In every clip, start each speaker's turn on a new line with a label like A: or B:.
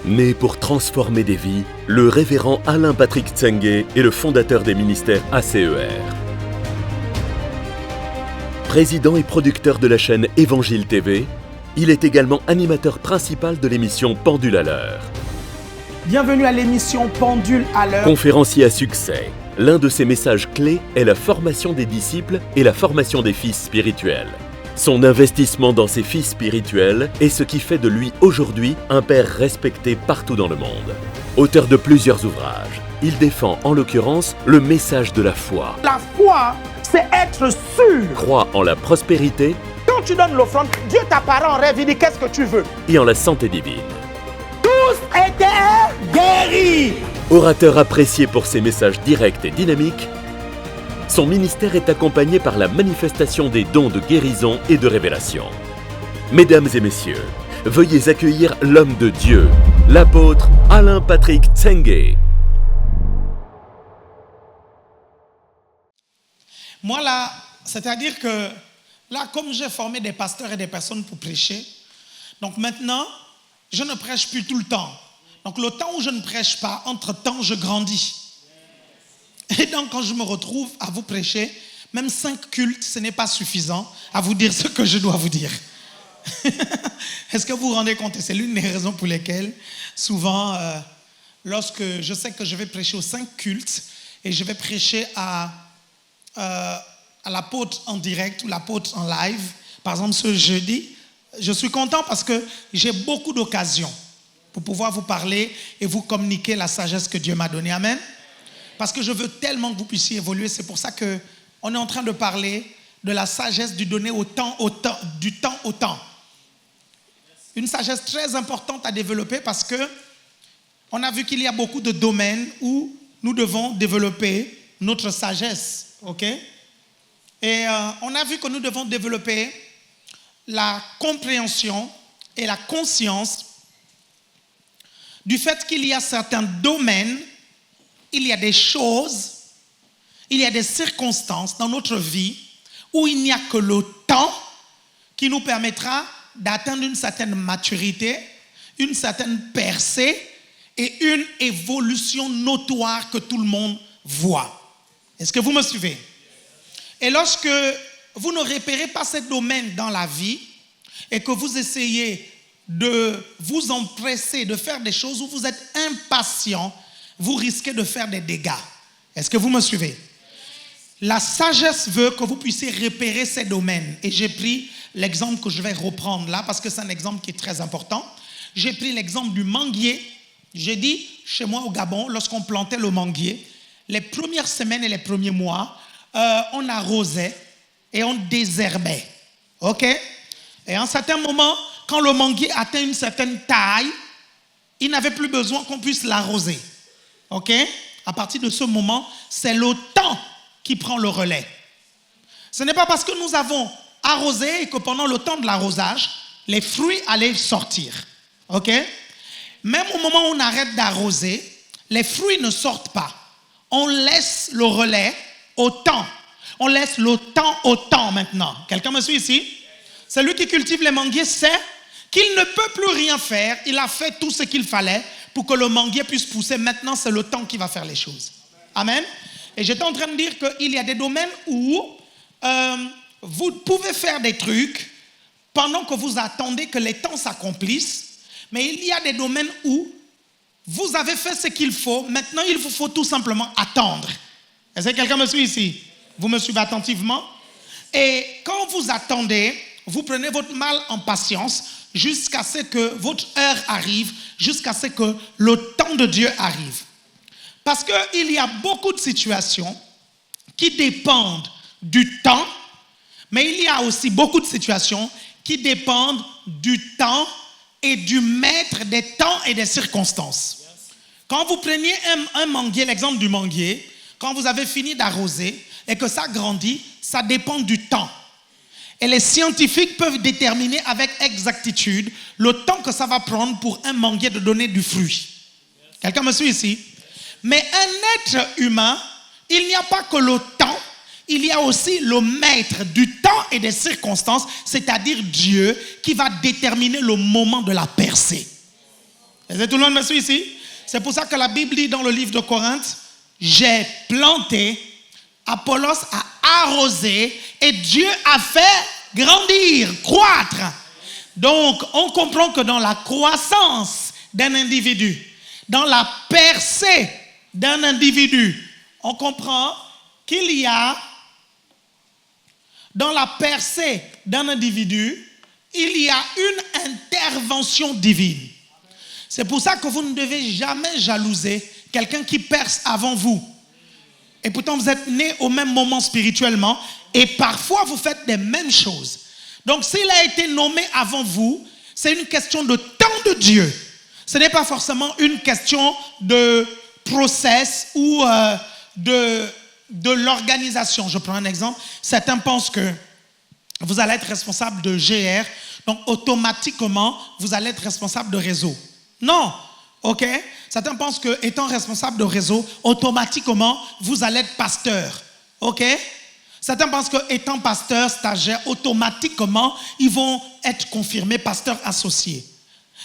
A: Né pour transformer des vies, le révérend Alain Patrick Tsenge est le fondateur des ministères ACER. Président et producteur de la chaîne Évangile TV, il est également animateur principal de l'émission Pendule à l'heure.
B: Bienvenue à l'émission Pendule à l'heure.
A: Conférencier à succès, l'un de ses messages clés est la formation des disciples et la formation des fils spirituels. Son investissement dans ses fils spirituels est ce qui fait de lui aujourd'hui un père respecté partout dans le monde. Auteur de plusieurs ouvrages, il défend en l'occurrence le message de la foi.
B: La foi, c'est être sûr.
A: Croit en la prospérité.
B: Quand tu donnes l'offrande, Dieu t'apparaît en rêve, il dit qu'est-ce que tu veux.
A: Et en la santé divine.
B: Tous étaient guéris.
A: Orateur apprécié pour ses messages directs et dynamiques, son ministère est accompagné par la manifestation des dons de guérison et de révélation. Mesdames et messieurs, veuillez accueillir l'homme de Dieu, l'apôtre Alain Patrick Tsenge.
C: Moi là, c'est-à-dire que là, comme j'ai formé des pasteurs et des personnes pour prêcher, donc maintenant, je ne prêche plus tout le temps. Donc le temps où je ne prêche pas, entre-temps, je grandis. Et donc quand je me retrouve à vous prêcher, même 5 cultes, ce n'est pas suffisant à vous dire ce que je dois vous dire. Est-ce que vous vous rendez compte? C'est l'une des raisons pour lesquelles, souvent, lorsque je sais que je vais prêcher aux 5 cultes, et je vais prêcher à l'apôtre en direct ou l'apôtre en live, par exemple ce jeudi, je suis content parce que j'ai beaucoup d'occasions pour pouvoir vous parler et vous communiquer la sagesse que Dieu m'a donnée. Amen. Parce que je veux tellement que vous puissiez évoluer. C'est pour ça qu'on est en train de parler de la sagesse du donner du temps au temps. Une sagesse très importante à développer parce qu'on a vu qu'il y a beaucoup de domaines où nous devons développer notre sagesse. Ok? Et on a vu que nous devons développer la compréhension et la conscience du fait qu'il y a certains domaines, il y a des choses, il y a des circonstances dans notre vie où il n'y a que le temps qui nous permettra d'atteindre une certaine maturité, une certaine percée et une évolution notoire que tout le monde voit. Est-ce que vous me suivez? Et lorsque vous ne repérez pas ces domaines dans la vie et que vous essayez de vous empresser de faire des choses où vous êtes impatient, vous risquez de faire des dégâts. Est-ce que vous me suivez? La sagesse veut que vous puissiez repérer ces domaines. Et j'ai pris l'exemple que je vais reprendre là parce que c'est un exemple qui est très important. J'ai pris l'exemple du manguier. J'ai dit, chez moi au Gabon, lorsqu'on plantait le manguier, les premières semaines et les premiers mois, on arrosait et on désherbait. OK? Et à un certain moment, quand le manguier atteint une certaine taille, il n'avait plus besoin qu'on puisse l'arroser. OK? À partir de ce moment, c'est le temps qui prend le relais. Ce n'est pas parce que nous avons arrosé et que pendant le temps de l'arrosage, les fruits allaient sortir. OK? Même au moment où on arrête d'arroser, les fruits ne sortent pas. On laisse le relais au temps. On laisse le temps au temps maintenant. Quelqu'un me suit ici? Celui qui cultive les manguiers sait qu'il ne peut plus rien faire. Il a fait tout ce qu'il fallait pour que le manguier puisse pousser. Maintenant, c'est le temps qui va faire les choses. Amen. Et j'étais en train de dire qu'il y a des domaines où vous pouvez faire des trucs pendant que vous attendez que les temps s'accomplissent. Mais il y a des domaines où vous avez fait ce qu'il faut. Maintenant, il vous faut tout simplement attendre. Est-ce que quelqu'un me suit ici? Vous me suivez attentivement? Et quand vous attendez, vous prenez votre mal en patience jusqu'à ce que votre heure arrive, jusqu'à ce que le temps de Dieu arrive. Parce qu'il y a beaucoup de situations qui dépendent du temps, mais il y a aussi beaucoup de situations qui dépendent du temps et du maître des temps et des circonstances. Quand vous preniez un manguier, l'exemple du manguier, quand vous avez fini d'arroser et que ça grandit, ça dépend du temps. Et les scientifiques peuvent déterminer avec exactitude le temps que ça va prendre pour un manguier de donner du fruit. Quelqu'un me suit ici? Mais un être humain, il n'y a pas que le temps, il y a aussi le maître du temps et des circonstances, c'est-à-dire Dieu, qui va déterminer le moment de la percée. Est-ce que tout le monde me suit ici? C'est pour ça que la Bible dit dans le livre de Corinthe, j'ai planté, Apollos a arrosé et Dieu a fait grandir, croître. Donc, on comprend que dans la croissance d'un individu, dans la percée d'un individu, on comprend qu'il y a, dans la percée d'un individu, il y a une intervention divine. C'est pour ça que vous ne devez jamais jalouser quelqu'un qui perce avant vous. Et pourtant, vous êtes nés au même moment spirituellement et parfois vous faites les mêmes choses. Donc, s'il a été nommé avant vous, c'est une question de temps de Dieu. Ce n'est pas forcément une question de process ou de l'organisation. Je prends un exemple. Certains pensent que vous allez être responsable de GR, donc automatiquement, vous allez être responsable de réseau. Non, ok? Certains pensent que étant responsable de réseau, automatiquement, vous allez être pasteur, ok? Certains pensent que étant pasteur, stagiaire, automatiquement, ils vont être confirmés pasteurs associés.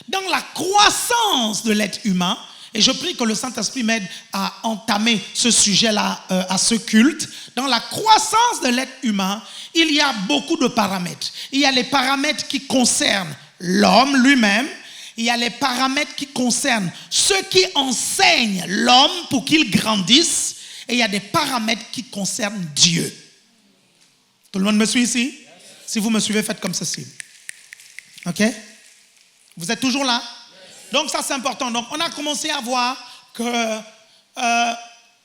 C: Dans la croissance de l'être humain, et je prie que le Saint-Esprit m'aide à entamer ce sujet-là, à ce culte. Dans la croissance de l'être humain, il y a beaucoup de paramètres. Il y a les paramètres qui concernent l'homme lui-même. Il y a les paramètres qui concernent ceux qui enseignent l'homme pour qu'il grandisse. Et il y a des paramètres qui concernent Dieu. Tout le monde me suit ici? Si vous me suivez, faites comme ceci. Ok? Vous êtes toujours là? Donc ça c'est important. Donc on a commencé à voir que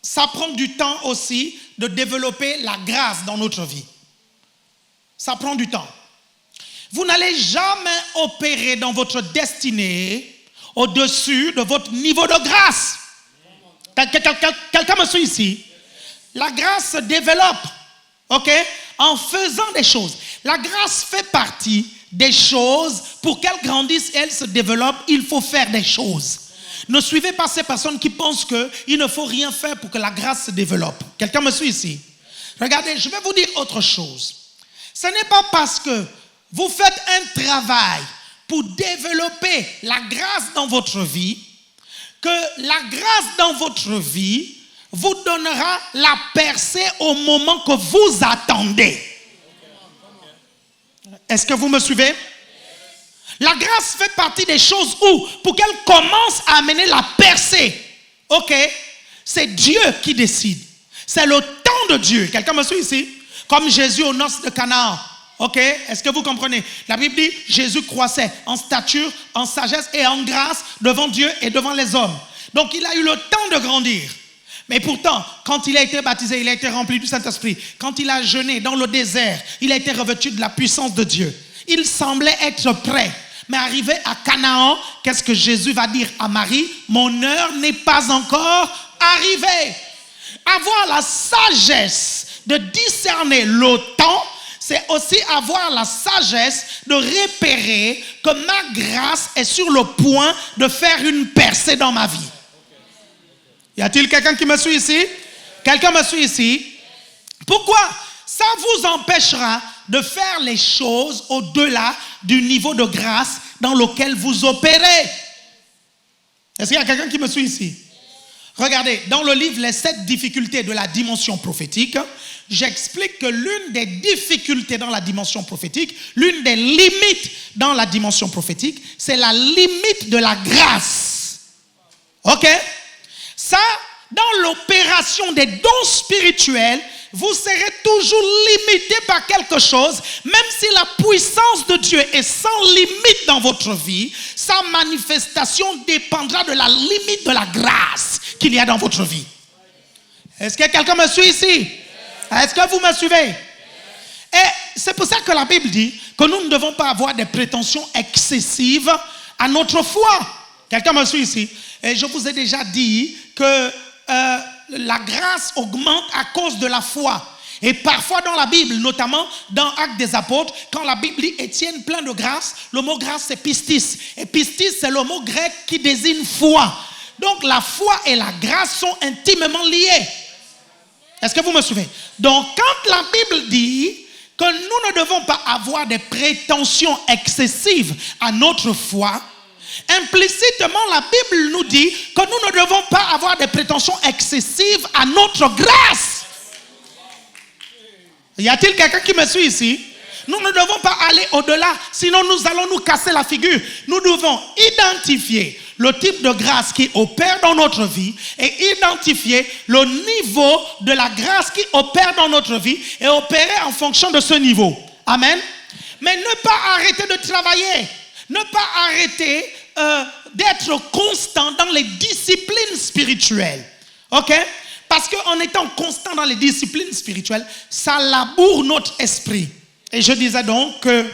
C: ça prend du temps aussi de développer la grâce dans notre vie. Ça prend du temps. Vous n'allez jamais opérer dans votre destinée au-dessus de votre niveau de grâce. Quelqu'un me suit ici? La grâce se développe, ok, en faisant des choses. La grâce fait partie des choses. Pour qu'elles grandissent, elles se développent, il faut faire des choses. Ne suivez pas ces personnes qui pensent qu'il ne faut rien faire pour que la grâce se développe. Quelqu'un me suit ici? Regardez, je vais vous dire autre chose. Ce n'est pas parce que vous faites un travail pour développer la grâce dans votre vie que la grâce dans votre vie vous donnera la percée au moment que vous attendez. Est-ce que vous me suivez? La grâce fait partie des choses où, pour qu'elle commence à amener la percée, ok, c'est Dieu qui décide. C'est le temps de Dieu. Quelqu'un me suit ici? Comme Jésus aux noces de Canaan. Ok, est-ce que vous comprenez? La Bible dit, Jésus croissait en stature, en sagesse et en grâce devant Dieu et devant les hommes. Donc il a eu le temps de grandir. Mais pourtant, quand il a été baptisé, il a été rempli du Saint-Esprit. Quand il a jeûné dans le désert, il a été revêtu de la puissance de Dieu. Il semblait être prêt. Mais arrivé à Canaan, qu'est-ce que Jésus va dire à Marie? Mon heure n'est pas encore arrivée. Avoir la sagesse de discerner le temps, c'est aussi avoir la sagesse de repérer que ma grâce est sur le point de faire une percée dans ma vie. Y a-t-il quelqu'un qui me suit ici? Quelqu'un me suit ici? Pourquoi? Ça vous empêchera de faire les choses au-delà du niveau de grâce dans lequel vous opérez. Est-ce qu'il y a quelqu'un qui me suit ici? Regardez, dans le livre Les 7 difficultés de la dimension prophétique, j'explique que l'une des difficultés dans la dimension prophétique, l'une des limites dans la dimension prophétique, c'est la limite de la grâce. Ok? Ça, dans l'opération des dons spirituels, vous serez toujours limité par quelque chose, même si la puissance de Dieu est sans limite dans votre vie, sa manifestation dépendra de la limite de la grâce qu'il y a dans votre vie. Est-ce que quelqu'un me suit ici? Est-ce que vous me suivez? Et c'est pour ça que la Bible dit que nous ne devons pas avoir des prétentions excessives à notre foi. Quelqu'un me suit ici? Et je vous ai déjà dit que la grâce augmente à cause de la foi. Et parfois dans la Bible, notamment dans Actes des Apôtres, quand la Bible dit Étienne plein de grâce, le mot grâce c'est pistis. Et pistis c'est le mot grec qui désigne foi. Donc la foi et la grâce sont intimement liées. Est-ce que vous me suivez? Donc quand la Bible dit que nous ne devons pas avoir des prétentions excessives à notre foi, Implicitement, la Bible nous dit que nous ne devons pas avoir des prétentions excessives à notre grâce. Y a-t-il quelqu'un qui me suit ici? Nous ne devons pas aller au-delà, sinon nous allons nous casser la figure. Nous devons identifier le type de grâce qui opère dans notre vie et identifier le niveau de la grâce qui opère dans notre vie et opérer en fonction de ce niveau. Amen. Mais ne pas arrêter de travailler, ne pas arrêter d'être constant dans les disciplines spirituelles. Ok? Parce qu'en étant constant dans les disciplines spirituelles, ça laboure notre esprit. Et je disais donc que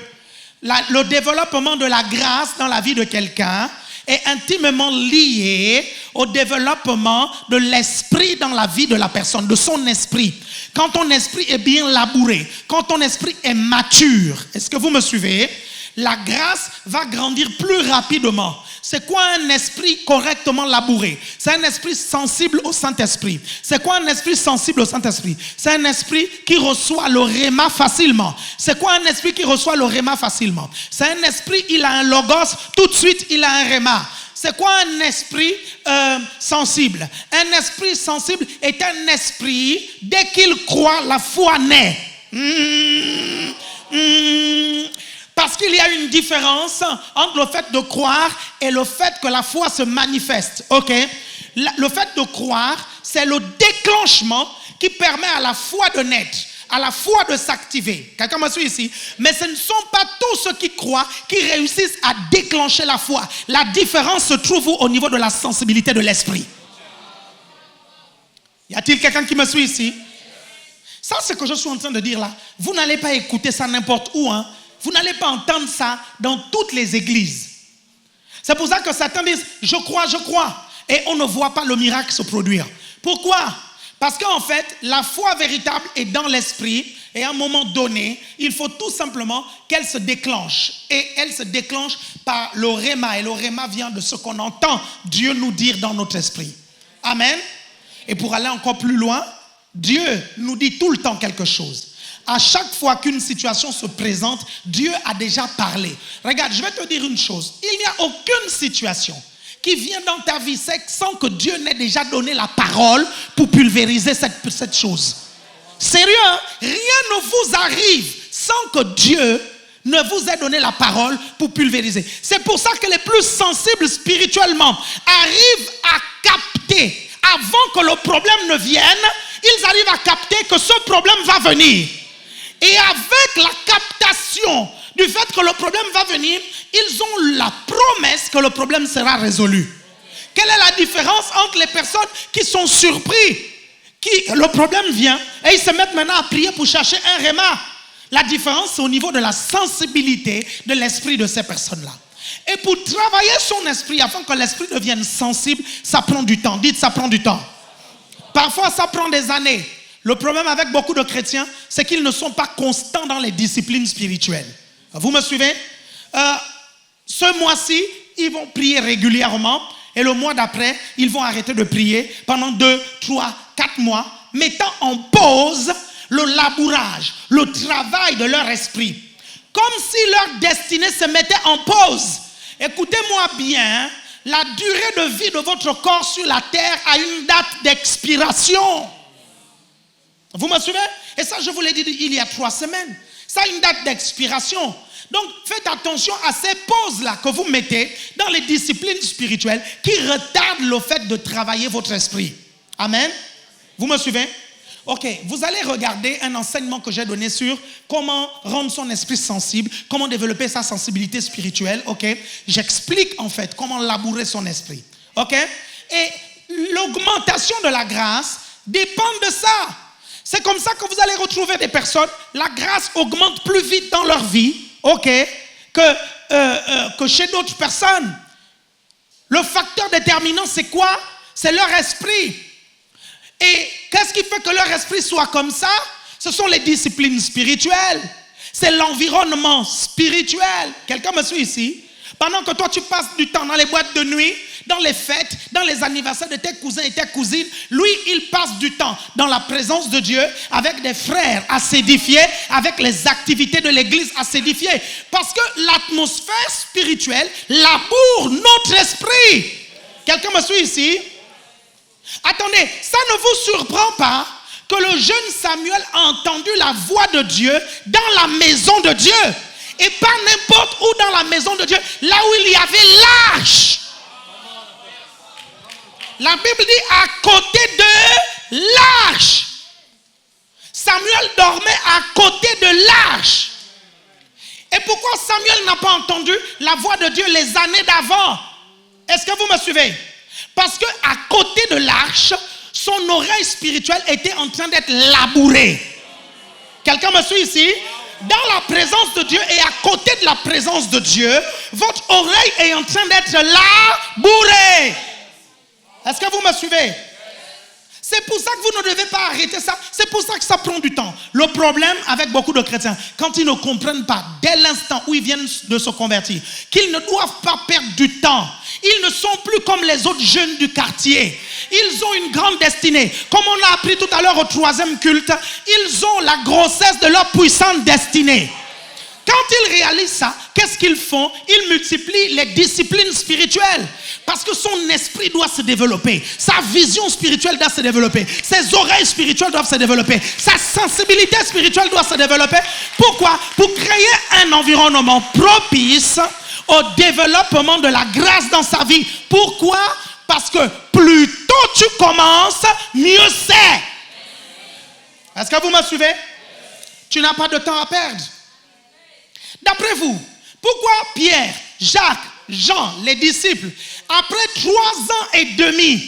C: le développement de la grâce dans la vie de quelqu'un est intimement lié au développement de l'esprit dans la vie de la personne, de son esprit. Quand ton esprit est bien labouré, quand ton esprit est mature, est-ce que vous me suivez? La grâce va grandir plus rapidement. C'est quoi un esprit correctement labouré? C'est un esprit sensible au Saint-Esprit. C'est quoi un esprit sensible au Saint-Esprit? C'est un esprit qui reçoit le réma facilement. C'est quoi un esprit qui reçoit le réma facilement? C'est un esprit, il a un logos, tout de suite il a un réma. C'est quoi un esprit sensible? Un esprit sensible est un esprit, dès qu'il croit, la foi naît. Parce qu'il y a une différence entre le fait de croire et le fait que la foi se manifeste. Ok? Le fait de croire, c'est le déclenchement qui permet à la foi de naître, à la foi de s'activer. Quelqu'un me suit ici? Mais ce ne sont pas tous ceux qui croient qui réussissent à déclencher la foi. La différence se trouve au niveau de la sensibilité de l'esprit. Y a-t-il quelqu'un qui me suit ici? Ça, c'est ce que je suis en train de dire là. Vous n'allez pas écouter ça n'importe où, hein? Vous n'allez pas entendre ça dans toutes les églises. C'est pour ça que certains disent « je crois ». Et on ne voit pas le miracle se produire. Pourquoi? Parce qu'en fait, la foi véritable est dans l'esprit. Et à un moment donné, il faut tout simplement qu'elle se déclenche. Et elle se déclenche par le réma. Et le réma vient de ce qu'on entend Dieu nous dire dans notre esprit. Amen. Et pour aller encore plus loin, Dieu nous dit tout le temps quelque chose. À chaque fois qu'une situation se présente, Dieu a déjà parlé. Regarde, je vais te dire une chose. Il n'y a aucune situation qui vient dans ta vie sans que Dieu n'ait déjà donné la parole pour pulvériser cette chose. Sérieux, hein? Rien ne vous arrive sans que Dieu ne vous ait donné la parole pour pulvériser. C'est pour ça que les plus sensibles spirituellement arrivent à capter, avant que le problème ne vienne, ils arrivent à capter que ce problème va venir. Et avec la captation du fait que le problème va venir, ils ont la promesse que le problème sera résolu. Quelle est la différence entre les personnes qui sont surpris, le problème vient, et ils se mettent maintenant à prier pour chercher un réma? La différence, c'est au niveau de la sensibilité de l'esprit de ces personnes-là. Et pour travailler son esprit, afin que l'esprit devienne sensible, ça prend du temps. Dites, ça prend du temps. Parfois, ça prend des années. Le problème avec beaucoup de chrétiens, c'est qu'ils ne sont pas constants dans les disciplines spirituelles. Vous me suivez? Ce mois-ci, ils vont prier régulièrement. Et le mois d'après, ils vont arrêter de prier pendant 2, 3, 4 mois, mettant en pause le labourage, le travail de leur esprit. Comme si leur destinée se mettait en pause. Écoutez-moi bien, la durée de vie de votre corps sur la terre a une date d'expiration. Vous me suivez? Et ça, je vous l'ai dit il y a 3 semaines. Ça a une date d'expiration. Donc, faites attention à ces pauses-là que vous mettez dans les disciplines spirituelles qui retardent le fait de travailler votre esprit. Amen? Vous me suivez? Ok, vous allez regarder un enseignement que j'ai donné sur comment rendre son esprit sensible, comment développer sa sensibilité spirituelle. Ok? J'explique en fait comment labourer son esprit. Ok? Et l'augmentation de la grâce dépend de ça. C'est comme ça que vous allez retrouver des personnes, la grâce augmente plus vite dans leur vie, ok, que chez d'autres personnes. Le facteur déterminant, c'est quoi? C'est leur esprit. Et qu'est-ce qui fait que leur esprit soit comme ça? Ce sont les disciplines spirituelles. C'est l'environnement spirituel. Quelqu'un me suit ici? Pendant que toi tu passes du temps dans les boîtes de nuit, dans les fêtes, dans les anniversaires de tes cousins et tes cousines, lui il passe du temps dans la présence de Dieu avec des frères à s'édifier, avec les activités de l'église à s'édifier. Parce que l'atmosphère spirituelle laboure notre esprit. Quelqu'un me suit ici? Attendez, ça ne vous surprend pas que le jeune Samuel a entendu la voix de Dieu dans la maison de Dieu. Et pas n'importe où dans la maison de Dieu, là où il y avait l'arche. La Bible dit à côté de l'arche. Samuel dormait à côté de l'arche. Et pourquoi Samuel n'a pas entendu la voix de Dieu les années d'avant? Est-ce que vous me suivez? Parce que à côté de l'arche, son oreille spirituelle était en train d'être labourée. Quelqu'un me suit ici? Dans la présence de Dieu et à côté de la présence de Dieu, votre oreille est en train d'être labourée. Est-ce que vous me suivez? C'est pour ça que vous ne devez pas arrêter ça. C'est pour ça que ça prend du temps. Le problème avec beaucoup de chrétiens, quand ils ne comprennent pas dès l'instant où ils viennent de se convertir, qu'ils ne doivent pas perdre du temps. Ils ne sont plus comme les autres jeunes du quartier. Ils ont une grande destinée. Comme on l'a appris tout à l'heure au 3e culte, ils ont la grossesse de leur puissante destinée. Quand ils réalisent ça, qu'est-ce qu'ils font? Ils multiplient les disciplines spirituelles. Parce que son esprit doit se développer. Sa vision spirituelle doit se développer. Ses oreilles spirituelles doivent se développer. Sa sensibilité spirituelle doit se développer. Pourquoi? Pour créer un environnement propice au développement de la grâce dans sa vie. Pourquoi? Parce que plus tôt tu commences, mieux c'est. Est-ce que vous me suivez? Tu n'as pas de temps à perdre. D'après vous, pourquoi Pierre, Jacques, Jean, les disciples, après 3 ans et demi,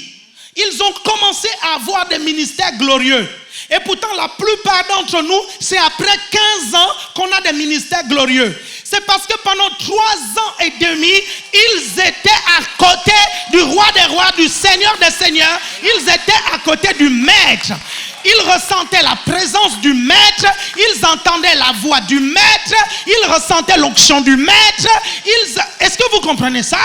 C: ils ont commencé à avoir des ministères glorieux? Et pourtant, la plupart d'entre nous, c'est après 15 ans qu'on a des ministères glorieux. C'est parce que pendant 3 ans et demi, ils étaient à côté du roi des rois, du Seigneur des seigneurs. Ils étaient à côté du maître. Ils ressentaient la présence du maître. Ils entendaient la voix du maître. Ils ressentaient l'onction du maître. Est-ce que vous comprenez ça?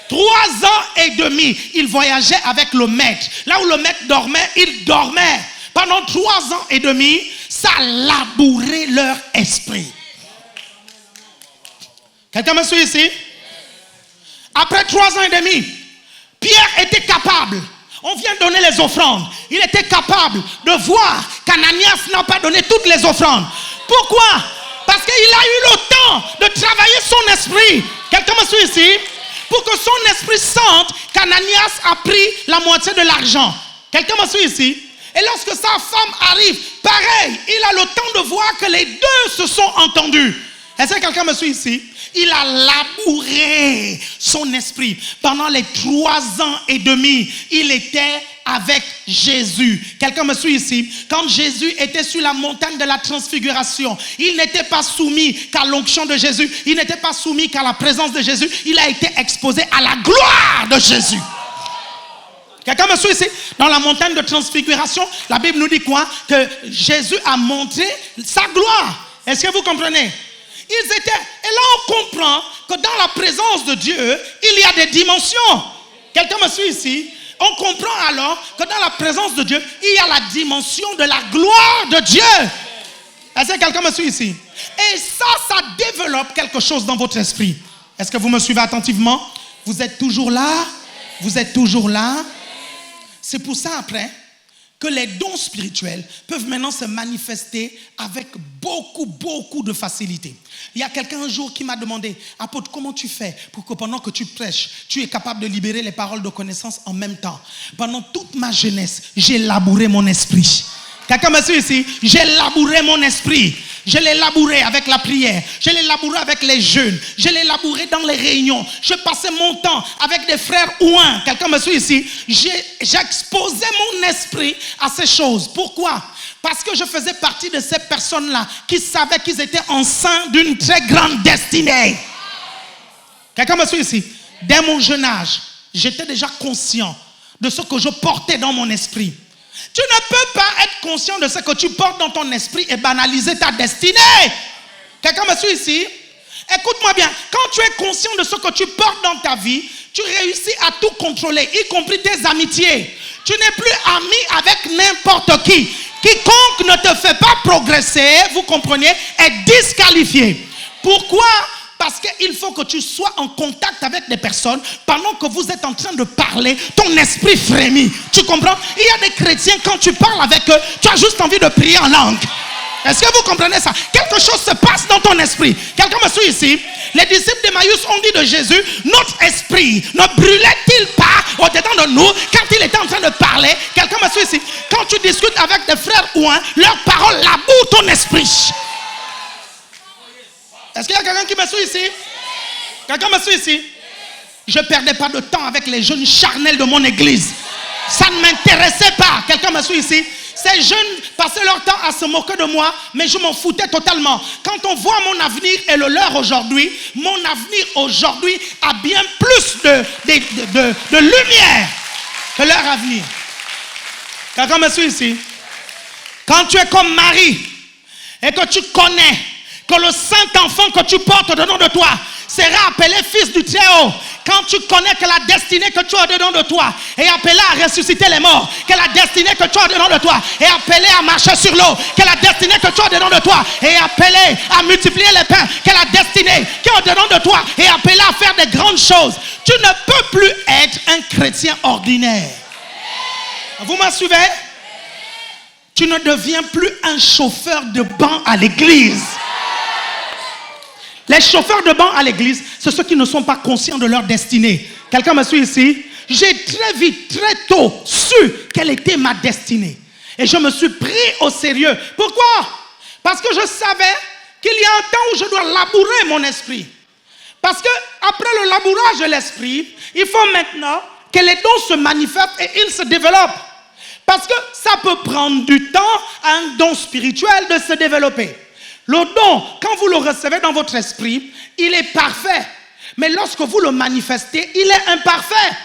C: 3 ans et demi, ils voyageaient avec le maître. Là où le maître dormait, ils dormaient. Pendant 3 ans et demi, ça labourait leur esprit. Quelqu'un me suit ici? Après 3 ans et demi, Pierre était capable. On vient donner les offrandes. Il était capable de voir qu'Ananias n'a pas donné toutes les offrandes. Pourquoi? Parce qu'il a eu le temps de travailler son esprit. Quelqu'un me suit ici? Pour que son esprit sente qu'Ananias a pris la moitié de l'argent. Quelqu'un me suit ici? Et lorsque sa femme arrive, pareil, il a le temps de voir que les deux se sont entendus. Est-ce que quelqu'un me suit ici? Il a labouré son esprit. Pendant les 3 ans et demi, il était avec Jésus. Quelqu'un me suit ici? Quand Jésus était sur la montagne de la transfiguration, il n'était pas soumis qu'à l'onction de Jésus. Il n'était pas soumis qu'à la présence de Jésus. Il a été exposé à la gloire de Jésus. Quelqu'un me suit ici? Dans la montagne de transfiguration, la Bible nous dit quoi? Que Jésus a montré sa gloire. Est-ce que vous comprenez? Ils étaient, et là on comprend que dans la présence de Dieu, il y a des dimensions. Quelqu'un me suit ici? On comprend alors que dans la présence de Dieu, il y a la dimension de la gloire de Dieu. Est-ce que quelqu'un me suit ici? Et ça développe quelque chose dans votre esprit. Est-ce que vous me suivez attentivement? Vous êtes toujours là? Vous êtes toujours là? C'est pour ça après que les dons spirituels peuvent maintenant se manifester avec beaucoup de facilité. Il y a quelqu'un un jour qui m'a demandé, apôtre, comment tu fais pour que pendant que tu prêches, tu es capable de libérer les paroles de connaissance en même temps? Pendant toute ma jeunesse, j'ai labouré mon esprit. Quelqu'un me suit ici? J'ai labouré mon esprit. Je l'ai labouré avec la prière. Je l'ai labouré avec les jeûnes. Je l'ai labouré dans les réunions. Je passais mon temps avec des frères ouins. Quelqu'un me suit ici? J'exposais mon esprit à ces choses. Pourquoi? Parce que je faisais partie de ces personnes-là qui savaient qu'ils étaient enceints d'une très grande destinée. Quelqu'un me suit ici? Dès mon jeune âge, j'étais déjà conscient de ce que je portais dans mon esprit. Tu ne peux pas être conscient de ce que tu portes dans ton esprit et banaliser ta destinée. Quelqu'un me suit ici? Écoute-moi bien, quand tu es conscient de ce que tu portes dans ta vie, tu réussis à tout contrôler, y compris tes amitiés. Tu n'es plus ami avec n'importe qui. Quiconque ne te fait pas progresser, vous comprenez, est disqualifié. Pourquoi? Parce qu'il faut que tu sois en contact avec des personnes pendant que vous êtes en train de parler, ton esprit frémit. Tu comprends? Il y a des chrétiens, quand tu parles avec eux, tu as juste envie de prier en langue. Est-ce que vous comprenez ça? Quelque chose se passe dans ton esprit. Quelqu'un me suit ici? Les disciples d'Emmaüs ont dit de Jésus, notre esprit ne brûlait-il pas au-dedans de nous quand il était en train de parler? Quelqu'un me suit ici? Quand tu discutes avec des frères ou un, leurs paroles labourent ton esprit. Est-ce qu'il y a quelqu'un qui me suit ici? Quelqu'un me suit ici? Je ne perdais pas de temps avec les jeunes charnels de mon église. Ça ne m'intéressait pas. Quelqu'un me suit ici? Ces jeunes passaient leur temps à se moquer de moi, mais je m'en foutais totalement. Quand on voit mon avenir et le leur aujourd'hui, mon avenir aujourd'hui a bien plus de lumière que leur avenir. Quelqu'un me suit ici? Quand tu es comme Marie et que tu connais que le Saint-Enfant que tu portes dedans de toi sera appelé fils du Très-Haut. Quand tu connais que la destinée que tu as dedans de toi est appelée à ressusciter les morts, que la destinée que tu as dedans de toi est appelée à marcher sur l'eau, que la destinée que tu as dedans de toi est appelée à multiplier les pains, que la destinée qui est dedans de toi est appelée à faire des grandes choses, tu ne peux plus être un chrétien ordinaire. Vous me suivez? Tu ne deviens plus un chauffeur de banc à l'église. Les chauffeurs de banc à l'église, c'est ceux qui ne sont pas conscients de leur destinée. Quelqu'un me suit ici? J'ai très vite, très tôt su quelle était ma destinée. Et je me suis pris au sérieux. Pourquoi? Parce que je savais qu'il y a un temps où je dois labourer mon esprit. Parce que après le labourage de l'esprit, il faut maintenant que les dons se manifestent et ils se développent. Parce que ça peut prendre du temps à un don spirituel de se développer. Le don, quand vous le recevez dans votre esprit, il est parfait. Mais lorsque vous le manifestez, il est imparfait.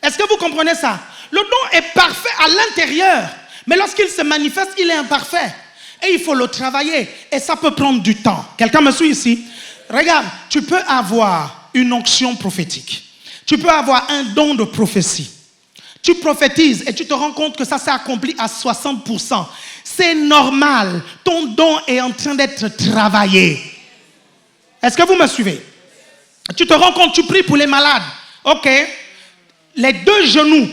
C: Est-ce que vous comprenez ça? Le don est parfait à l'intérieur. Mais lorsqu'il se manifeste, il est imparfait. Et il faut le travailler. Et ça peut prendre du temps. Quelqu'un me suit ici? Regarde, tu peux avoir une onction prophétique. Tu peux avoir un don de prophétie. Tu prophétises et tu te rends compte que ça s'est accompli à 60%. C'est normal. Ton don est en train d'être travaillé. Est-ce que vous me suivez? Tu te rends compte, tu pries pour les malades. Ok. Les deux genoux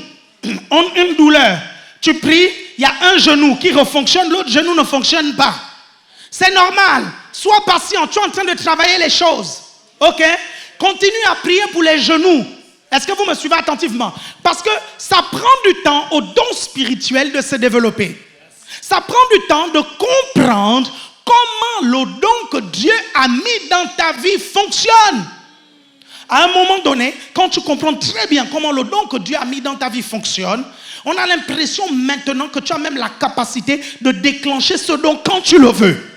C: ont une douleur. Tu pries, il y a un genou qui refonctionne, l'autre genou ne fonctionne pas. C'est normal. Sois patient. Tu es en train de travailler les choses. Ok. Continue à prier pour les genoux. Est-ce que vous me suivez attentivement? Parce que ça prend du temps au don spirituel de se développer. Ça prend du temps de comprendre comment le don que Dieu a mis dans ta vie fonctionne. À un moment donné, quand tu comprends très bien comment le don que Dieu a mis dans ta vie fonctionne, on a l'impression maintenant que tu as même la capacité de déclencher ce don quand tu le veux.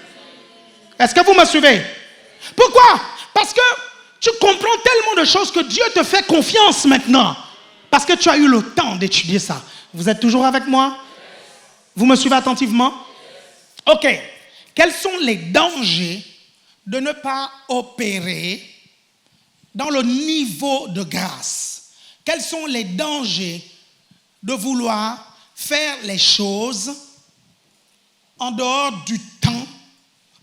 C: Est-ce que vous me suivez? Pourquoi? Parce que tu comprends tellement de choses que Dieu te fait confiance maintenant. Parce que tu as eu le temps d'étudier ça. Vous êtes toujours avec moi? Vous me suivez attentivement? Ok. Quels sont les dangers de ne pas opérer dans le niveau de grâce? Quels sont les dangers de vouloir faire les choses en dehors du temps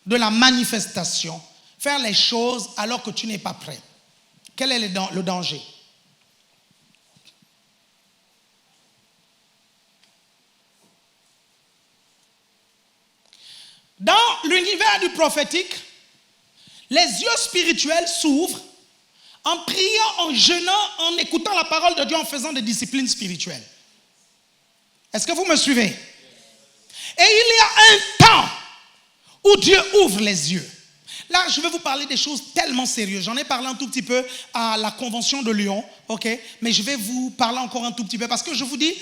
C: de la manifestation? Faire les choses alors que tu n'es pas prêt. Quel est le danger? Dans l'univers du prophétique, les yeux spirituels s'ouvrent en priant, en jeûnant, en écoutant la parole de Dieu, en faisant des disciplines spirituelles. Est-ce que vous me suivez? Et il y a un temps où Dieu ouvre les yeux. Là, je vais vous parler des choses tellement sérieuses. J'en ai parlé un tout petit peu à la convention de Lyon, ok? Mais je vais vous parler encore un tout petit peu parce que je vous dis,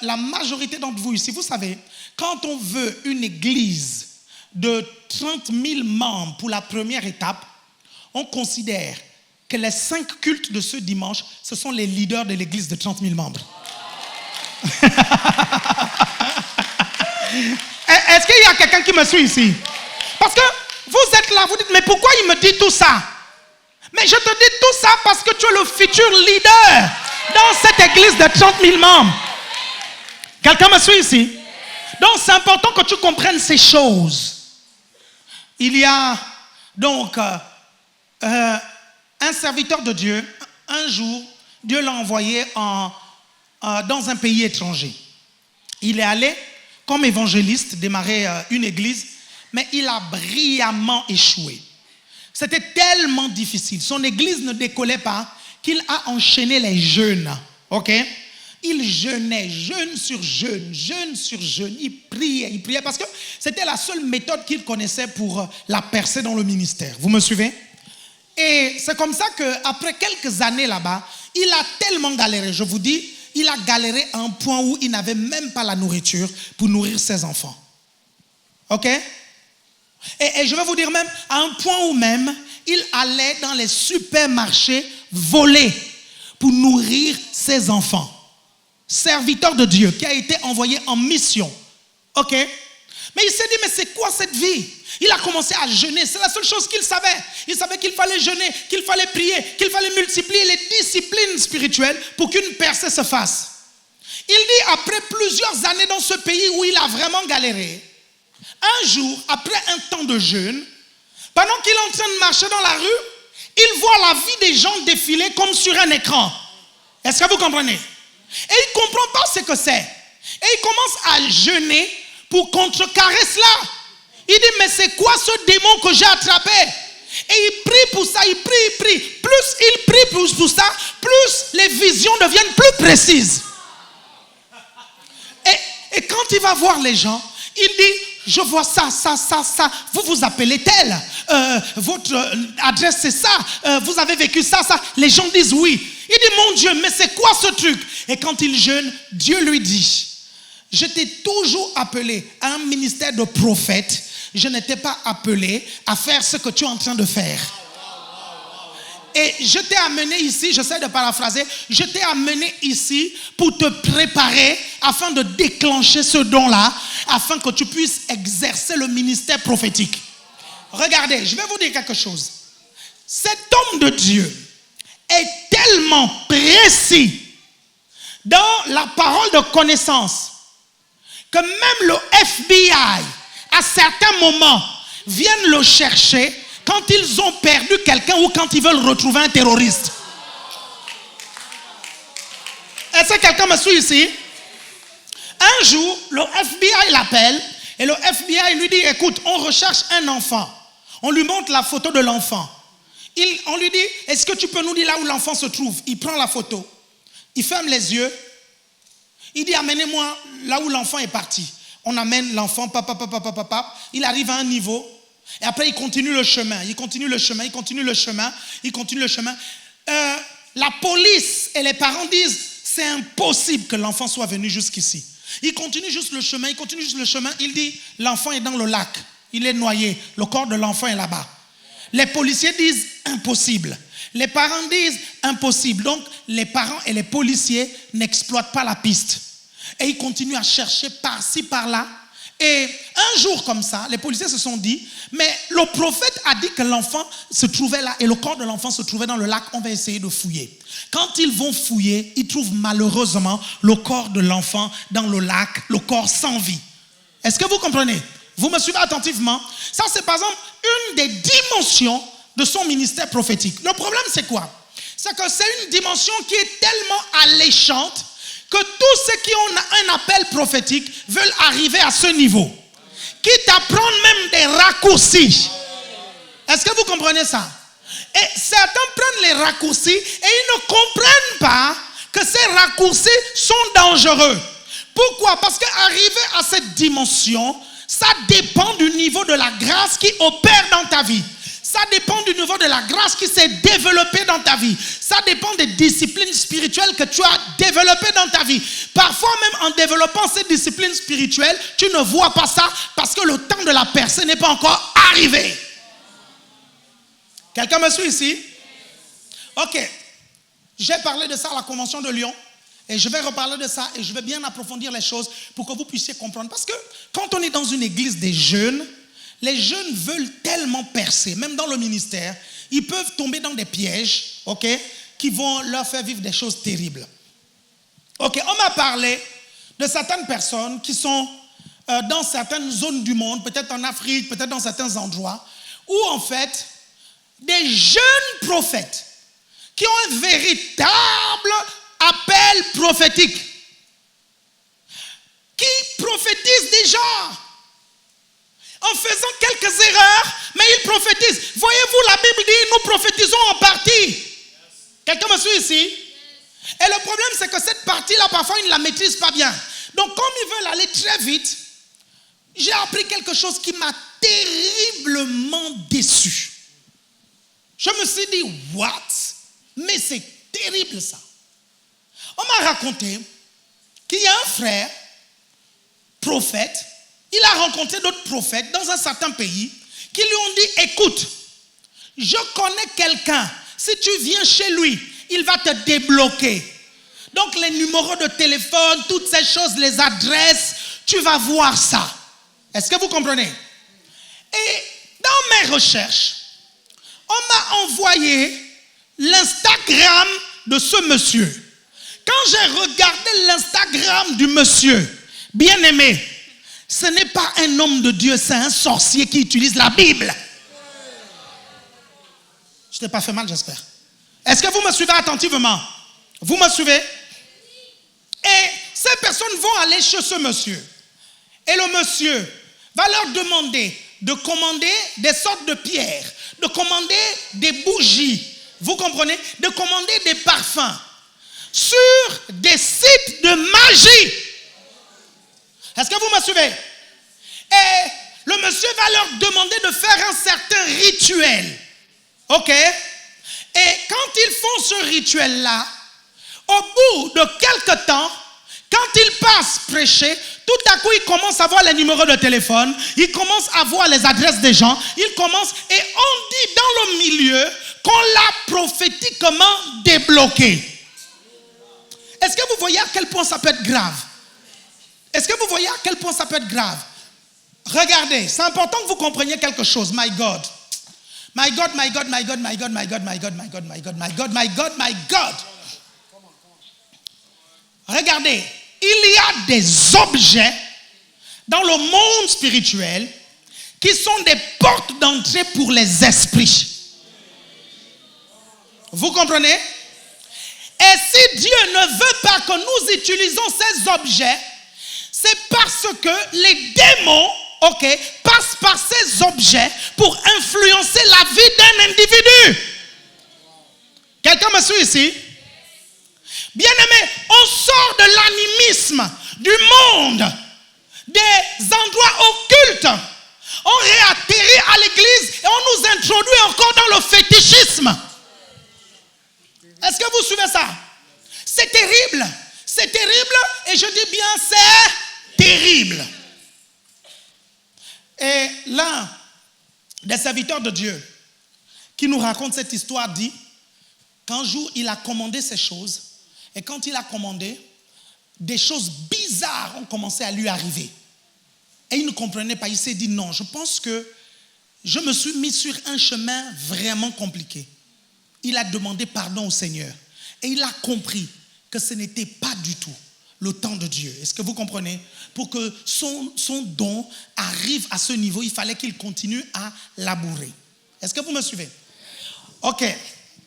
C: la majorité d'entre vous ici, vous savez, quand on veut une église de 30 000 membres pour la première étape, on considère que les 5 cultes de ce dimanche, ce sont les leaders de l'église de 30 000 membres. Est-ce qu'il y a quelqu'un qui me suit ici? Parce que vous êtes là, vous dites, mais pourquoi il me dit tout ça? Mais je te dis tout ça parce que tu es le futur leader dans cette église de 30 000 membres. Quelqu'un me suit ici? Donc c'est important que tu comprennes ces choses. Il y a donc un serviteur de Dieu. Un jour, Dieu l'a envoyé dans un pays étranger. Il est allé comme évangéliste démarrer une église, mais il a brillamment échoué. C'était tellement difficile. Son église ne décollait pas qu'il a enchaîné les jeûnes. Ok? Il jeûnait, jeûne sur jeûne, jeûne sur jeûne. Il priait parce que c'était la seule méthode qu'il connaissait pour la percer dans le ministère. Vous me suivez? Et c'est comme ça qu'après quelques années là-bas, il a tellement galéré. Je vous dis, il a galéré à un point où il n'avait même pas la nourriture pour nourrir ses enfants. Ok? Et je vais vous dire même, à un point où même, il allait dans les supermarchés voler pour nourrir ses enfants. Serviteur de Dieu qui a été envoyé en mission. Ok? Mais il s'est dit, mais c'est quoi cette vie? Il a commencé à jeûner. C'est la seule chose qu'il savait. Il savait qu'il fallait jeûner, qu'il fallait prier, qu'il fallait multiplier les disciplines spirituelles pour qu'une percée se fasse. Il dit, après plusieurs années dans ce pays où il a vraiment galéré, un jour, après un temps de jeûne, pendant qu'il est en train de marcher dans la rue, il voit la vie des gens défiler comme sur un écran. Est-ce que vous comprenez? Et il ne comprend pas ce que c'est. Et il commence à jeûner pour contrecarrer cela. Il dit, mais c'est quoi ce démon que j'ai attrapé? Et il prie pour ça, il prie. Plus il prie pour ça, plus les visions deviennent plus précises. Et quand il va voir les gens, il dit, je vois ça. Vous vous appelez tel. Votre adresse c'est ça. Vous avez vécu ça. Les gens disent oui. Il dit, mon Dieu, mais c'est quoi ce truc? Et quand il jeûne, Dieu lui dit, je t'ai toujours appelé à un ministère de prophète. Je n'étais pas appelé à faire ce que tu es en train de faire. Et je t'ai amené ici, j'essaie de paraphraser, je t'ai amené ici pour te préparer afin de déclencher ce don-là, afin que tu puisses exercer le ministère prophétique. Regardez, je vais vous dire quelque chose. Cet homme de Dieu est tellement précis dans la parole de connaissance que même le FBI, à certains moments, viennent le chercher quand ils ont perdu quelqu'un ou quand ils veulent retrouver un terroriste. Est-ce que quelqu'un me suit ici? Un jour, le FBI l'appelle et le FBI lui dit, écoute, on recherche un enfant. On lui montre la photo de l'enfant. On lui dit, est-ce que tu peux nous dire là où l'enfant se trouve? Il prend la photo. Il ferme les yeux. Il dit, amenez-moi là où l'enfant est parti. On amène l'enfant, papa. Il arrive à un niveau. Et après, il continue le chemin. La police et les parents disent, c'est impossible que l'enfant soit venu jusqu'ici. Il continue juste le chemin. Il dit, l'enfant est dans le lac. Il est noyé. Le corps de l'enfant est là-bas. Les policiers disent, impossible. Les parents disent, impossible. Donc, les parents et les policiers n'exploitent pas la piste. Et ils continuent à chercher par-ci, par-là. Et un jour comme ça, les policiers se sont dit, mais le prophète a dit que l'enfant se trouvait là et le corps de l'enfant se trouvait dans le lac, on va essayer de fouiller. Quand ils vont fouiller, ils trouvent malheureusement le corps de l'enfant dans le lac, le corps sans vie. Est-ce que vous comprenez? Vous me suivez attentivement? Ça, c'est par exemple une des dimensions de son ministère prophétique. Le problème, c'est quoi? C'est que c'est une dimension qui est tellement alléchante que tous ceux qui ont un appel prophétique veulent arriver à ce niveau. Quitte à prendre même des raccourcis. Est-ce que vous comprenez ça? Et certains prennent les raccourcis et ils ne comprennent pas que ces raccourcis sont dangereux. Pourquoi? Parce qu'arriver à cette dimension, ça dépend du niveau de la grâce qui opère dans ta vie. Ça dépend du niveau de la grâce qui s'est développée dans ta vie. Ça dépend des disciplines spirituelles que tu as développées dans ta vie. Parfois même en développant ces disciplines spirituelles, tu ne vois pas ça parce que le temps de la percée n'est pas encore arrivé. Quelqu'un me suit ici? Ok. J'ai parlé de ça à la convention de Lyon. Et je vais reparler de ça et je vais bien approfondir les choses pour que vous puissiez comprendre. Parce que quand on est dans une église des jeunes, les jeunes veulent tellement percer, même dans le ministère, ils peuvent tomber dans des pièges, ok, qui vont leur faire vivre des choses terribles. Ok, on m'a parlé de certaines personnes qui sont dans certaines zones du monde, peut-être en Afrique, peut-être dans certains endroits, où en fait, des jeunes prophètes qui ont un véritable appel prophétique, qui prophétisent déjà en faisant quelques erreurs, mais ils prophétisent. Voyez-vous, la Bible dit, nous prophétisons en partie. Quelqu'un me suit ici? Et le problème, c'est que cette partie-là, parfois, ils ne la maîtrisent pas bien. Donc, comme ils veulent aller très vite, j'ai appris quelque chose qui m'a terriblement déçu. Je me suis dit, what? Mais c'est terrible ça. On m'a raconté qu'il y a un frère, prophète, il a rencontré d'autres prophètes dans un certain pays qui lui ont dit, écoute, je connais quelqu'un, si tu viens chez lui, il va te débloquer. Donc les numéros de téléphone, toutes ces choses, les adresses, tu vas voir ça. Est-ce que vous comprenez? Et dans mes recherches, on m'a envoyé l'Instagram de ce monsieur. Quand j'ai regardé l'Instagram du monsieur, bien aimé, ce n'est pas un homme de Dieu, c'est un sorcier qui utilise la Bible. Je t'ai pas fait mal, j'espère. Est-ce que vous me suivez attentivement? Vous me suivez? Et ces personnes vont aller chez ce monsieur. Et le monsieur va leur demander de commander des sortes de pierres, de commander des bougies, vous comprenez? De commander des parfums sur des sites de magie. Est-ce que vous me suivez? Et le monsieur va leur demander de faire un certain rituel. Ok? Et quand ils font ce rituel-là, au bout de quelque temps, quand ils passent prêcher, tout à coup, ils commencent à voir les numéros de téléphone, ils commencent à voir les adresses des gens, ils commencent, et on dit dans le milieu qu'on l'a prophétiquement débloqué. Est-ce que vous voyez à quel point ça peut être grave? Est-ce que vous voyez à quel point ça peut être grave? Regardez, c'est important que vous compreniez quelque chose. My God. My God, my God, my God, my God, my God, my God, my God, my God, my God, my God, my God. Regardez, il y a des objets dans le monde spirituel qui sont des portes d'entrée pour les esprits. Vous comprenez? Et si Dieu ne veut pas que nous utilisions ces objets, c'est parce que les démons, passent par ces objets pour influencer la vie d'un individu. Quelqu'un me suit ici? Bien-aimé, on sort de l'animisme du monde, des endroits occultes. On réatterrit à l'église et on nous introduit encore dans le fétichisme. Est-ce que vous suivez ça? C'est terrible. C'est terrible et je dis bien c'est terrible. Et l'un des serviteurs de Dieu qui nous raconte cette histoire dit qu'un jour il a commandé ces choses et quand il a commandé, des choses bizarres ont commencé à lui arriver. Et il ne comprenait pas, il s'est dit non, je pense que je me suis mis sur un chemin vraiment compliqué. Il a demandé pardon au Seigneur et il a compris que ce n'était pas du tout le temps de Dieu. Est-ce que vous comprenez? Pour que son don arrive à ce niveau, il fallait qu'il continue à labourer. Est-ce que vous me suivez? Ok,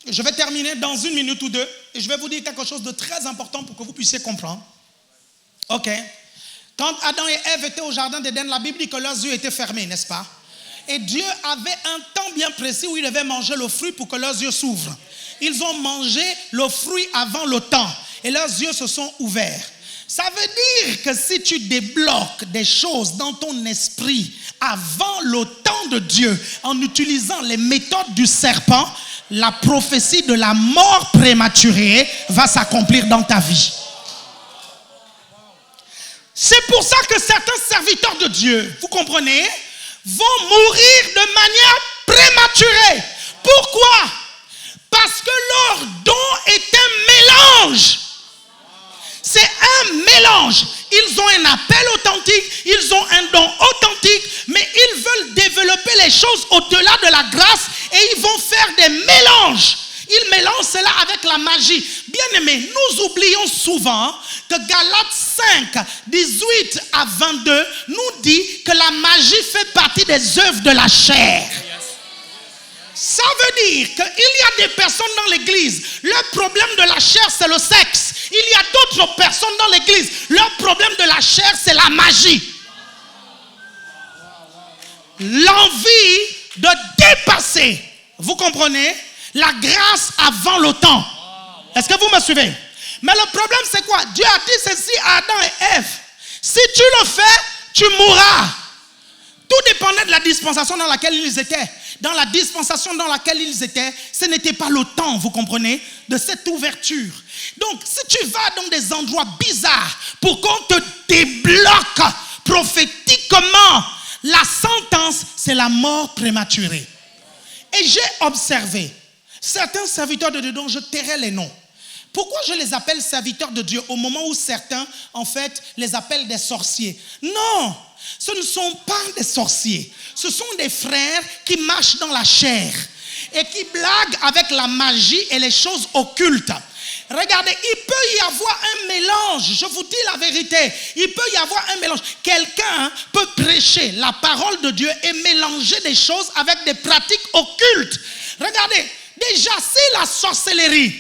C: je vais terminer dans 1 minute ou 2 et je vais vous dire quelque chose de très important pour que vous puissiez comprendre. Ok, quand Adam et Ève étaient au jardin d'Éden, la Bible dit que leurs yeux étaient fermés, n'est-ce pas? Et Dieu avait un temps bien précis où ils devaient manger le fruit pour que leurs yeux s'ouvrent. Ils ont mangé le fruit avant le temps et leurs yeux se sont ouverts. Ça veut dire que si tu débloques des choses dans ton esprit avant le temps de Dieu, en utilisant les méthodes du serpent, la prophétie de la mort prématurée va s'accomplir dans ta vie. C'est pour ça que certains serviteurs de Dieu, vous comprenez, vont mourir de manière prématurée. Pourquoi? Parce que leur don est un mélange. C'est un mélange. ils ont un appel authentique, ils ont un don authentique, mais ils veulent développer les choses au-delà de la grâce et ils vont faire des mélanges. Ils mélangent cela avec la magie. Bien-aimés, nous oublions souvent que Galates 5, 18 à 22 nous dit que la magie fait partie des œuvres de la chair. Ça veut dire qu'il y a des personnes dans l'église, leur problème de la chair c'est le sexe. Il y a d'autres personnes dans l'église, leur problème de la chair c'est la magie. L'envie de dépasser, vous comprenez, la grâce avant le temps. Est-ce que vous me suivez? Mais le problème c'est quoi? Dieu a dit ceci à Adam et Ève. Si tu le fais, tu mourras. Tout dépendait de la dispensation dans laquelle ils étaient. Dans la dispensation dans laquelle ils étaient, ce n'était pas le temps, vous comprenez, de cette ouverture. Donc, si tu vas dans des endroits bizarres pour qu'on te débloque prophétiquement, la sentence, c'est la mort prématurée. Et j'ai observé certains serviteurs de Dieu dont je tairai les noms. Pourquoi je les appelle serviteurs de Dieu au moment où certains, en fait, les appellent des sorciers? Non! Ce ne sont pas des sorciers. Ce sont des frères qui marchent dans la chair et qui blaguent avec la magie et les choses occultes. Regardez, il peut y avoir un mélange. Je vous dis la vérité. Il peut y avoir un mélange. Quelqu'un peut prêcher la parole de Dieu et mélanger des choses avec des pratiques occultes. Regardez, déjà, c'est la sorcellerie.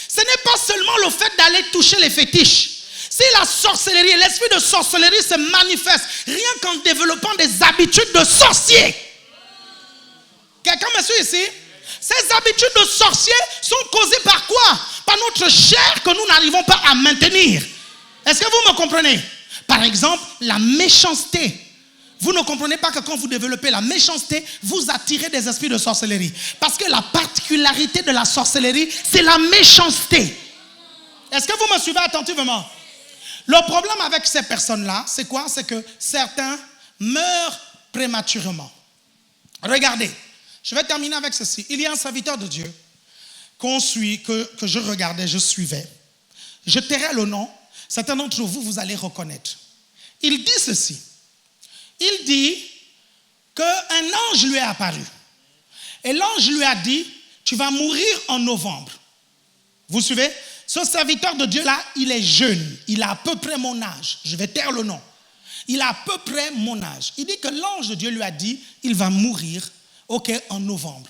C: Ce n'est pas seulement le fait d'aller toucher les fétiches. Si la sorcellerie, l'esprit de sorcellerie se manifeste rien qu'en développant des habitudes de sorcier. Quelqu'un me suit ici? Ces habitudes de sorcier sont causées par quoi? Par notre chair que nous n'arrivons pas à maintenir. Est-ce que vous me comprenez? Par exemple, la méchanceté. Vous ne comprenez pas que quand vous développez la méchanceté, vous attirez des esprits de sorcellerie. Parce que la particularité de la sorcellerie, c'est la méchanceté. Est-ce que vous me suivez attentivement? Le problème avec ces personnes-là, c'est quoi? C'est que certains meurent prématurément. Regardez, je vais terminer avec ceci. Il y a un serviteur de Dieu qu'on suit, que je regardais, je suivais. Je tairai le nom. Certains d'entre vous, vous allez reconnaître. Il dit ceci. Il dit qu'un ange lui est apparu. Et l'ange lui a dit, tu vas mourir en novembre. Vous suivez? Ce serviteur de Dieu-là, il est jeune. Il a à peu près mon âge. Je vais taire le nom. Il a à peu près mon âge. Il dit que l'ange de Dieu lui a dit, il va mourir, en novembre.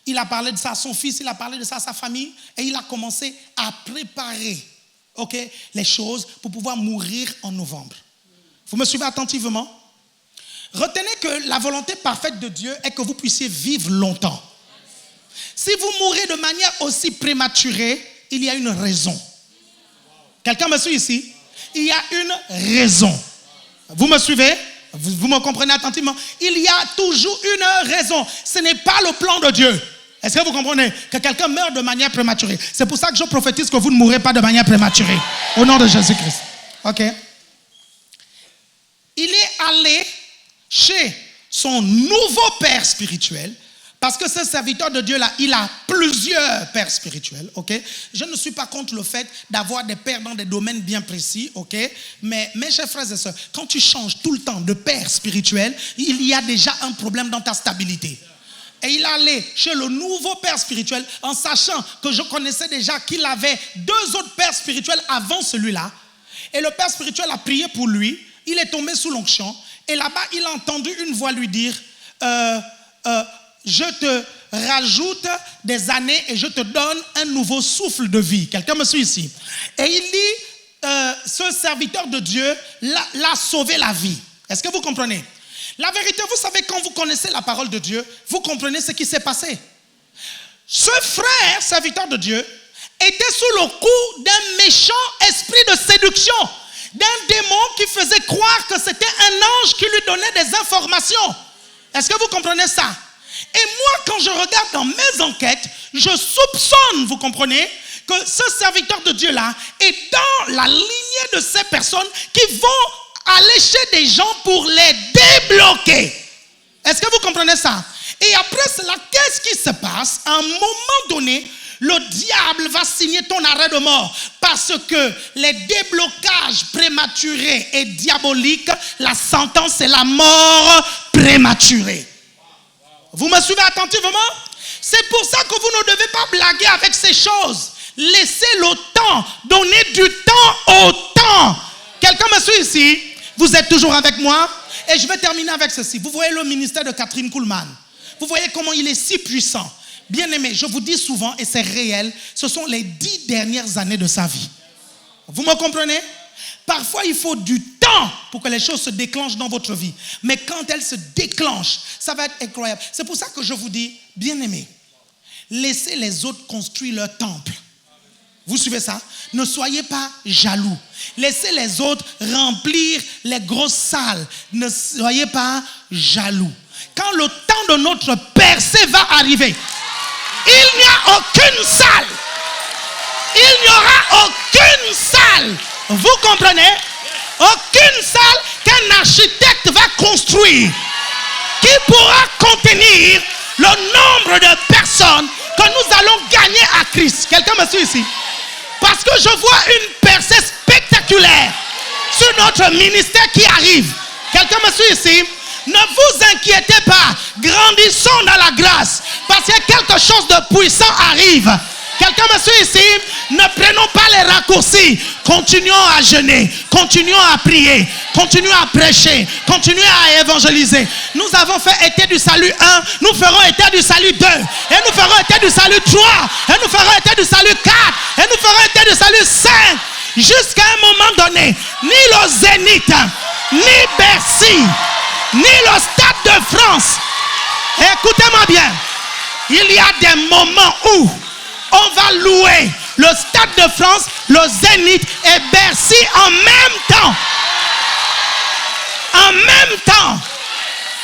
C: Il a parlé de ça à son fils, il a parlé de ça à sa famille, et il a commencé à préparer, les choses pour pouvoir mourir en novembre. Vous me suivez attentivement? Retenez que la volonté parfaite de Dieu est que vous puissiez vivre longtemps. Si vous mourrez de manière aussi prématurée, il y a une raison. Quelqu'un me suit ici? Il y a une raison. Vous me suivez? Vous me comprenez attentivement? Il y a toujours une raison. Ce n'est pas le plan de Dieu. Est-ce que vous comprenez? Que quelqu'un meurt de manière prématurée. C'est pour ça que je prophétise que vous ne mourrez pas de manière prématurée. Au nom de Jésus-Christ. Ok? Il est allé chez son nouveau père spirituel. Parce que ce serviteur de Dieu-là, il a plusieurs pères spirituels, Je ne suis pas contre le fait d'avoir des pères dans des domaines bien précis, Mais mes chers frères et sœurs, quand tu changes tout le temps de père spirituel, il y a déjà un problème dans ta stabilité. Et il allait chez le nouveau père spirituel en sachant que je connaissais déjà qu'il avait deux autres pères spirituels avant celui-là. Et le père spirituel a prié pour lui, il est tombé sous l'onction. Et là-bas, il a entendu une voix lui dire... je te rajoute des années et je te donne un nouveau souffle de vie. Quelqu'un me suit ici? Et il dit, ce serviteur de Dieu l'a sauvé la vie. Est-ce que vous comprenez? La vérité, vous savez, quand vous connaissez la parole de Dieu, vous comprenez ce qui s'est passé. Ce frère, serviteur de Dieu, était sous le coup d'un méchant esprit de séduction, d'un démon qui faisait croire que c'était un ange qui lui donnait des informations. Est-ce que vous comprenez ça? Et moi, quand je regarde dans mes enquêtes, je soupçonne, vous comprenez, que ce serviteur de Dieu-là est dans la lignée de ces personnes qui vont aller chez des gens pour les débloquer. Est-ce que vous comprenez ça? Et après cela, qu'est-ce qui se passe? À un moment donné, le diable va signer ton arrêt de mort parce que les déblocages prématurés et diaboliques, la sentence c'est la mort prématurée. Vous me suivez attentivement? C'est pour ça que vous ne devez pas blaguer avec ces choses. Laissez le temps, donnez du temps au temps. Quelqu'un me suit ici? Vous êtes toujours avec moi? Et je vais terminer avec ceci. Vous voyez le ministère de Kathryn Kuhlman. Vous voyez comment il est si puissant. Bien aimé, je vous dis souvent, et c'est réel, ce sont les 10 dernières années de sa vie. Vous me comprenez? Parfois, il faut du temps pour que les choses se déclenchent dans votre vie. Mais quand elles se déclenchent, ça va être incroyable. C'est pour ça que je vous dis, bien aimé, laissez les autres construire leur temple. Vous suivez ça? Ne soyez pas jaloux. Laissez les autres remplir les grosses salles. Ne soyez pas jaloux. Quand le temps de notre percée va arriver, il n'y a aucune salle. Il n'y aura aucune salle. Vous comprenez? Aucune salle qu'un architecte va construire qui pourra contenir le nombre de personnes que nous allons gagner à Christ. Quelqu'un me suit ici? Parce que je vois une percée spectaculaire sur notre ministère qui arrive. Quelqu'un me suit ici? Ne vous inquiétez pas. Grandissons dans la grâce. Parce que quelque chose de puissant arrive. Quelqu'un me suit ici? Ne prenons pas les raccourcis. Continuons à jeûner. Continuons à prier. Continuons à prêcher. Continuons à évangéliser. Nous avons fait été du salut 1. Nous ferons été du salut 2. Et nous ferons été du salut 3. Et nous ferons été du salut 4. Et nous ferons été du salut 5. Jusqu'à un moment donné, ni le Zénith, ni Bercy, ni le Stade de France. Écoutez-moi bien. Il y a des moments où on va louer le Stade de France, le Zénith et Bercy en même temps. En même temps.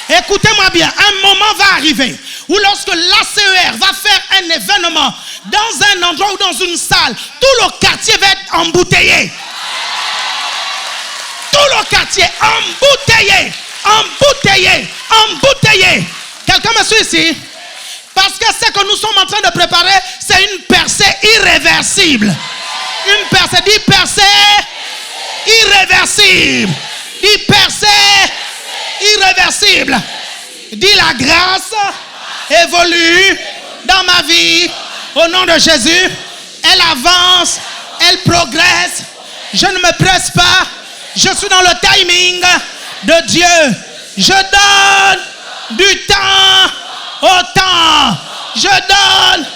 C: Écoutez-moi bien, un moment va arriver où lorsque l'ACER va faire un événement dans un endroit ou dans une salle, tout le quartier va être embouteillé. Tout le quartier embouteillé, embouteillé, embouteillé. Quelqu'un me suit ici? Parce que ce que nous sommes en train de préparer, c'est une percée irréversible. Une percée, dit percée irréversible. Dit percée irréversible. Dit la grâce évolue dans ma vie. Au nom de Jésus, elle avance, elle progresse. Je ne me presse pas. Je suis dans le timing de Dieu. Je donne du temps au temps. Je donne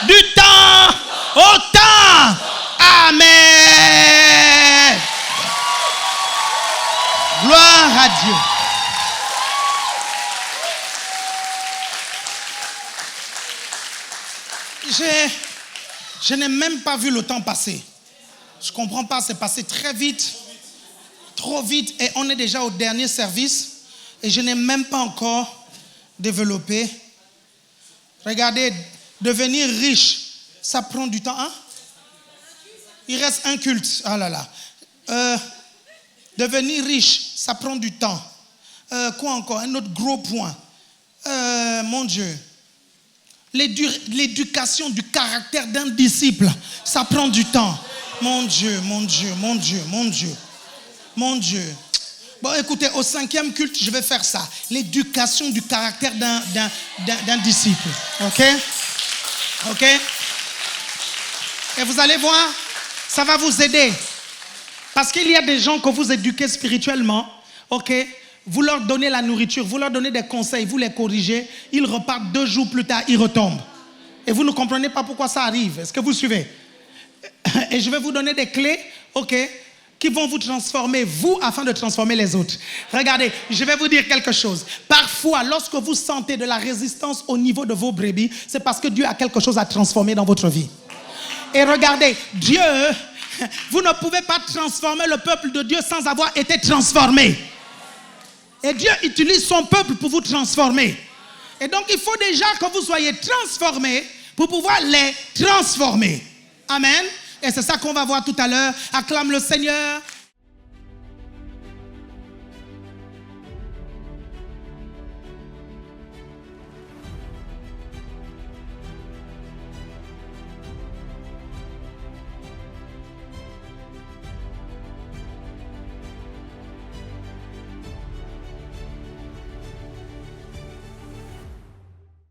C: du temps au temps. Amen. Gloire à Dieu. Je n'ai même pas vu le temps passer. Je ne comprends pas, c'est passé très vite, trop vite, et on est déjà au dernier service, et je n'ai même pas encore développé. Regardez, devenir riche, ça prend du temps. Hein? Il reste un culte. Ah là là. Devenir riche, ça prend du temps. Quoi encore? Un autre gros point. Mon Dieu. L'éducation du caractère d'un disciple, ça prend du temps. Mon Dieu, mon Dieu, mon Dieu, mon Dieu. Mon Dieu. Bon, écoutez, au 5e culte, je vais faire ça. L'éducation du caractère d'un disciple. OK? OK? Et vous allez voir, ça va vous aider. Parce qu'il y a des gens que vous éduquez spirituellement. OK? Vous leur donnez la nourriture, vous leur donnez des conseils, vous les corrigez. Ils repartent 2 jours plus tard, ils retombent. Et vous ne comprenez pas pourquoi ça arrive. Est-ce que vous suivez? Et je vais vous donner des clés, OK, qui vont vous transformer, vous, afin de transformer les autres. Regardez, je vais vous dire quelque chose. Parfois, lorsque vous sentez de la résistance au niveau de vos brebis, c'est parce que Dieu a quelque chose à transformer dans votre vie. Et regardez, Dieu, vous ne pouvez pas transformer le peuple de Dieu sans avoir été transformé. Et Dieu utilise son peuple pour vous transformer. Et donc, il faut déjà que vous soyez transformés pour pouvoir les transformer. Amen. Et c'est ça qu'on va voir tout à l'heure. Acclame le Seigneur.